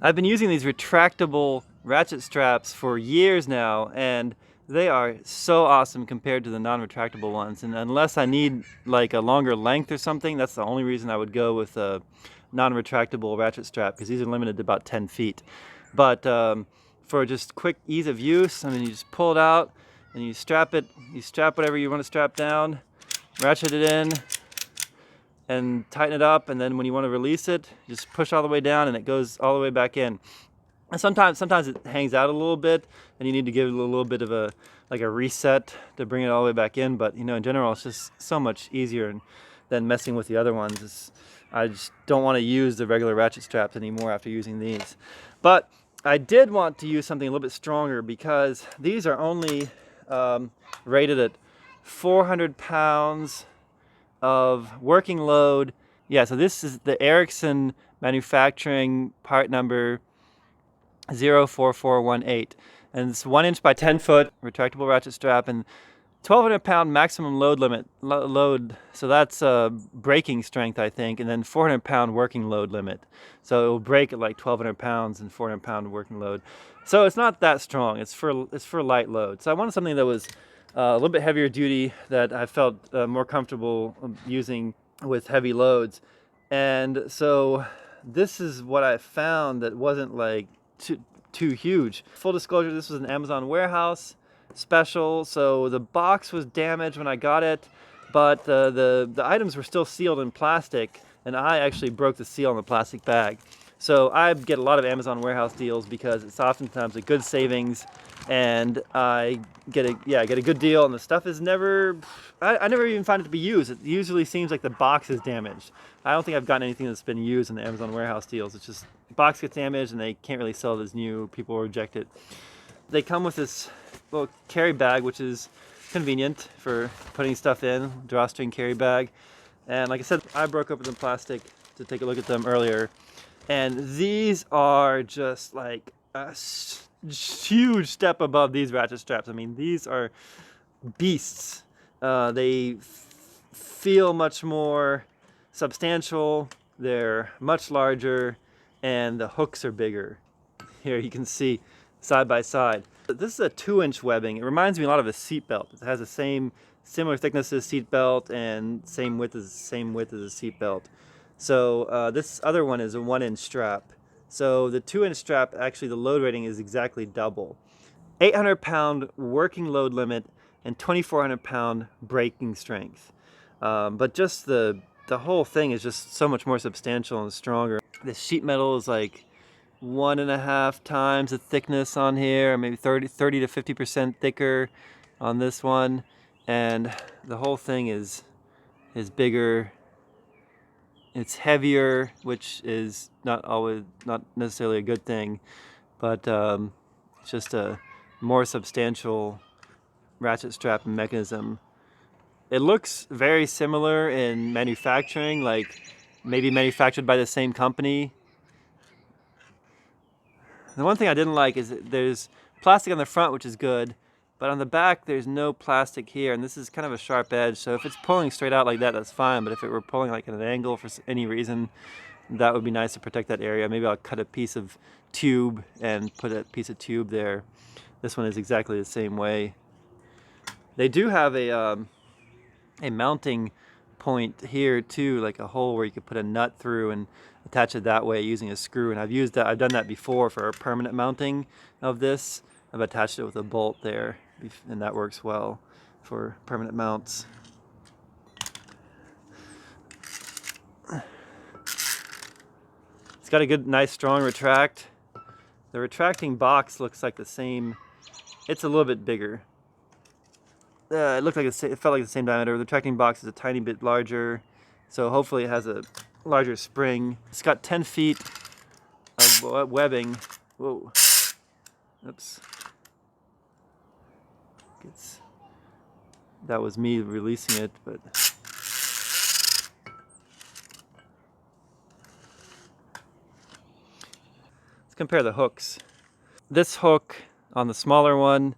I've been using these retractable ratchet straps for years now, and they are so awesome compared to the non-retractable ones. And unless I need like a longer length or something, that's the only reason I would go with a non-retractable ratchet strap, because these are limited to about 10 feet. But for just quick ease of use, I mean, you just pull it out and you strap whatever you want to strap down, ratchet it in, and tighten it up, and then when you want to release it, just push all the way down and it goes all the way back in. And sometimes it hangs out a little bit and you need to give it a little bit of a reset to bring it all the way back in, but you know, in general it's just so much easier than messing with the other ones. I just don't want to use the regular ratchet straps anymore after using these. But I did want to use something a little bit stronger, because these are only rated at 400 pounds of working load. Yeah, so this is the Ericsson manufacturing part number 04418, and it's 1 inch by 10 foot retractable ratchet strap, and 1200 pound maximum load limit. So that's braking strength, I think, and then 400 pound working load limit. So it will brake at like 1200 pounds and 400 pound working load. So it's not that strong. It's for light load. So I wanted something that was a little bit heavier duty, that I felt more comfortable using with heavy loads. And so this is what I found that wasn't like too huge. Full disclosure, this was an Amazon warehouse special, so the box was damaged when I got it, but the items were still sealed in plastic, and I actually broke the seal on the plastic bag. So I get a lot of Amazon warehouse deals because it's oftentimes a good savings, and I get a good deal, and the stuff is never, I never even find it to be used. It usually seems like the box is damaged. I don't think I've gotten anything that's been used in the Amazon warehouse deals. It's just the box gets damaged and they can't really sell it as new. People reject it. They come with this little carry bag, which is convenient for putting stuff in, drawstring carry bag. And like I said, I broke open the plastic to take a look at them earlier. And these are just like a huge step above these ratchet straps. I mean, these are beasts. They feel much more substantial, they're much larger, and the hooks are bigger. Here you can see side by side. This is a 2-inch webbing. It reminds me a lot of a seat belt. It has the similar thickness as a seat belt and same width as a seat belt. So this other one is a 1-inch strap. So the 2-inch strap, actually the load rating is exactly double. 800 pound working load limit and 2400 pound braking strength. But just the whole thing is just so much more substantial and stronger. The sheet metal is like 1.5 times the thickness on here, or maybe 30 to 50% thicker on this one, and the whole thing is bigger. It's heavier, which is not necessarily a good thing, but it's just a more substantial ratchet strap mechanism. It looks very similar in manufacturing, like maybe manufactured by the same company. The one thing I didn't like is that there's plastic on the front, which is good, but on the back there's no plastic here, and this is kind of a sharp edge, so if it's pulling straight out like that, that's fine, but if it were pulling like at an angle for any reason, that would be nice to protect that area. Maybe I'll cut a piece of tube and put a piece of tube there. This one is exactly the same way. They do have a mounting point here too, like a hole where you could put a nut through and attach it that way using a screw, and I've done that before for a permanent mounting of this. I've attached it with a bolt there, and that works well for permanent mounts. It's got a good, nice, strong retract. The retracting box looks like the same. It's a little bit bigger. It felt like the same diameter. The retracting box is a tiny bit larger, so hopefully it has a larger spring. It's got 10 feet of webbing. Whoa. Oops. That was me releasing it, but let's compare the hooks. This hook on the smaller one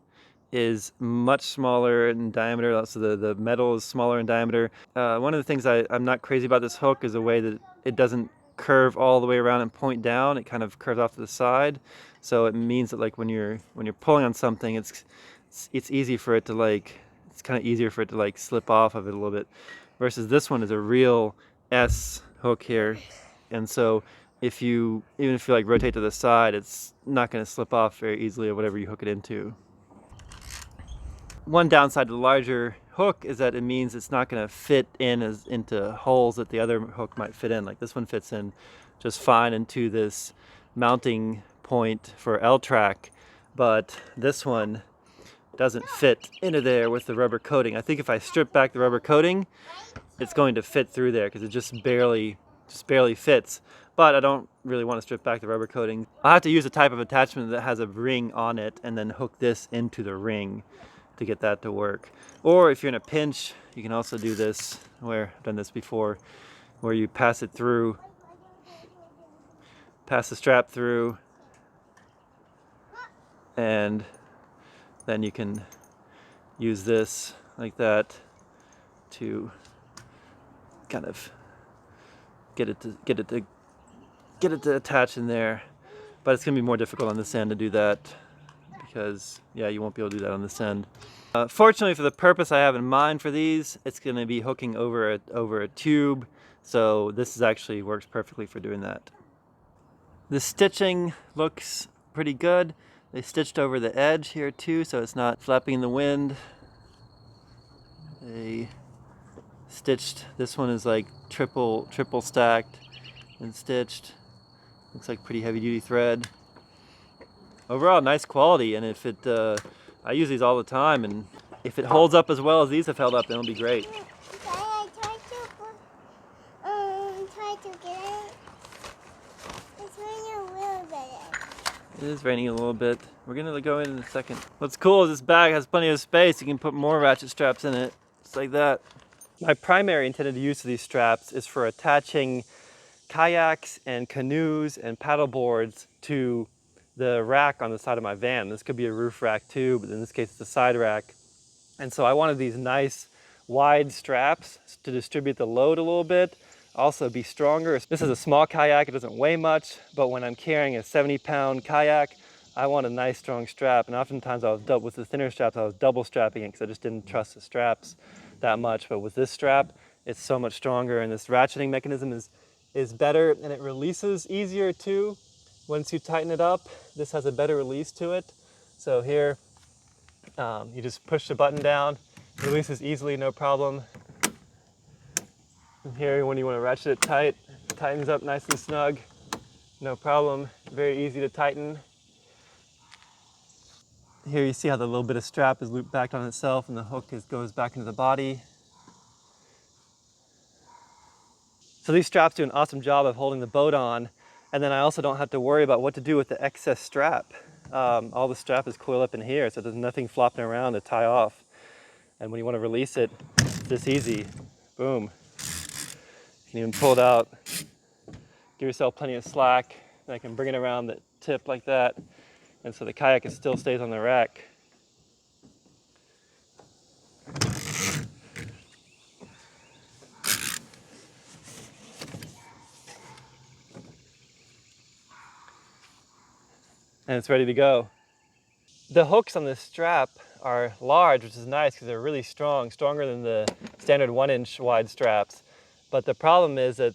is much smaller in diameter, so the metal is smaller in diameter. One of the things I'm not crazy about this hook is the way that it doesn't curve all the way around and point down. It kind of curves off to the side, so it means that like when you're pulling on something, it's easy for it to like, it's kind of easier for it to like slip off of it a little bit, versus this one is a real S hook here, and so even if you like rotate to the side, it's not going to slip off very easily of whatever you hook it into. One downside to the larger hook is that it means it's not going to fit into holes that the other hook might fit in. Like this one fits in just fine into this mounting point for L-track, but this one doesn't fit into there with the rubber coating. I think if I strip back the rubber coating, it's going to fit through there because it just barely fits. But I don't really want to strip back the rubber coating. I'll have to use a type of attachment that has a ring on it and then hook this into the ring to get that to work. Or if you're in a pinch, you can also do this, where I've done this before, where you pass it through, pass the strap through, and then you can use this like that to kind of get it to attach in there. But it's gonna be more difficult on this end to do that, because yeah, you won't be able to do that on this end. Fortunately, for the purpose I have in mind for these, it's going to be hooking over a tube, so this actually works perfectly for doing that. The stitching looks pretty good. They stitched over the edge here too, so it's not flapping in the wind. They stitched, this one is like triple stacked and stitched. Looks like pretty heavy duty thread. Overall, nice quality, and if it, I use these all the time, and if it holds up as well as these have held up, then it'll be great. I try to get it. It's raining a little bit. It is raining a little bit. We're gonna go in a second. What's cool is this bag has plenty of space. You can put more ratchet straps in it, just like that. My primary intended use of these straps is for attaching kayaks and canoes and paddle boards to the rack on the side of my van. This could be a roof rack too, but in this case it's a side rack. And so I wanted these nice wide straps to distribute the load a little bit, also be stronger. This is a small kayak, it doesn't weigh much, but when I'm carrying a 70-pound kayak, I want a nice strong strap. And oftentimes with the thinner straps, I was double strapping it because I just didn't trust the straps that much. But with this strap, it's so much stronger, and this ratcheting mechanism is better, and it releases easier too. Once you tighten it up, this has a better release to it. So here, you just push the button down, releases easily, no problem. And here, when you want to ratchet it tight, it tightens up nice and snug, no problem, very easy to tighten. Here you see how the little bit of strap is looped back on itself, and the hook goes back into the body. So these straps do an awesome job of holding the boat on, and then I also don't have to worry about what to do with the excess strap. All the strap is coiled up in here, so there's nothing flopping around to tie off. And when you want to release it, it's this easy. Boom. You can even pull it out, give yourself plenty of slack, and I can bring it around the tip like that, and so the kayak still stays on the rack. And it's ready to go. The hooks on this strap are large, which is nice because they're really strong, stronger than the standard 1-inch wide straps. But the problem is that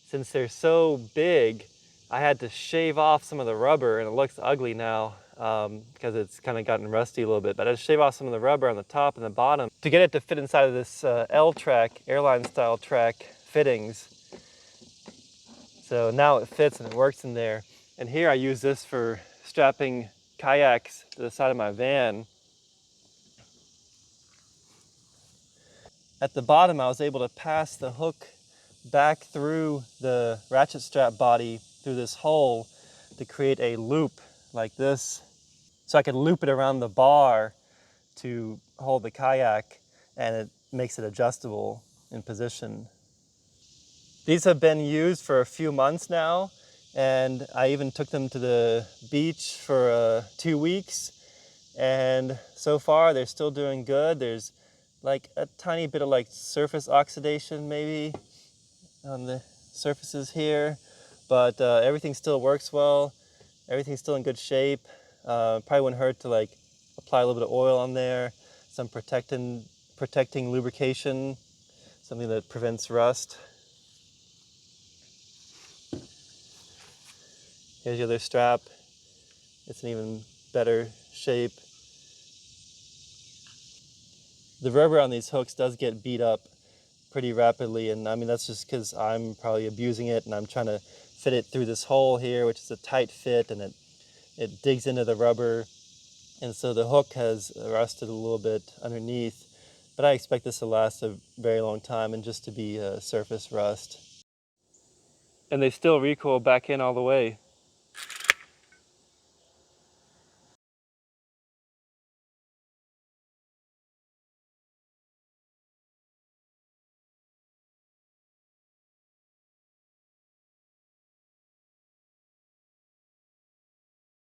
since they're so big, I had to shave off some of the rubber, and it looks ugly now because it's kind of gotten rusty a little bit. But I had to shave off some of the rubber on the top and the bottom to get it to fit inside of this L-track, airline style track fittings. So now it fits and it works in there. And here I use this for strapping kayaks to the side of my van. At the bottom, I was able to pass the hook back through the ratchet strap body through this hole to create a loop like this. So I could loop it around the bar to hold the kayak, and it makes it adjustable in position. These have been used for a few months now, and I even took them to the beach for 2 weeks, and so far they're still doing good. There's like a tiny bit of like surface oxidation maybe on surfaces here, but everything still works well. Everything's still in good shape. Probably wouldn't hurt to like apply a little bit of oil on there, some protecting lubrication, something that prevents rust. Here's the other strap. It's in even better shape. The rubber on these hooks does get beat up pretty rapidly, and I mean that's just because I'm probably abusing it and I'm trying to fit it through this hole here, which is a tight fit, and it digs into the rubber, and so the hook has rusted a little bit underneath, but I expect this to last a very long time and just to be surface rust. And they still recoil back in all the way.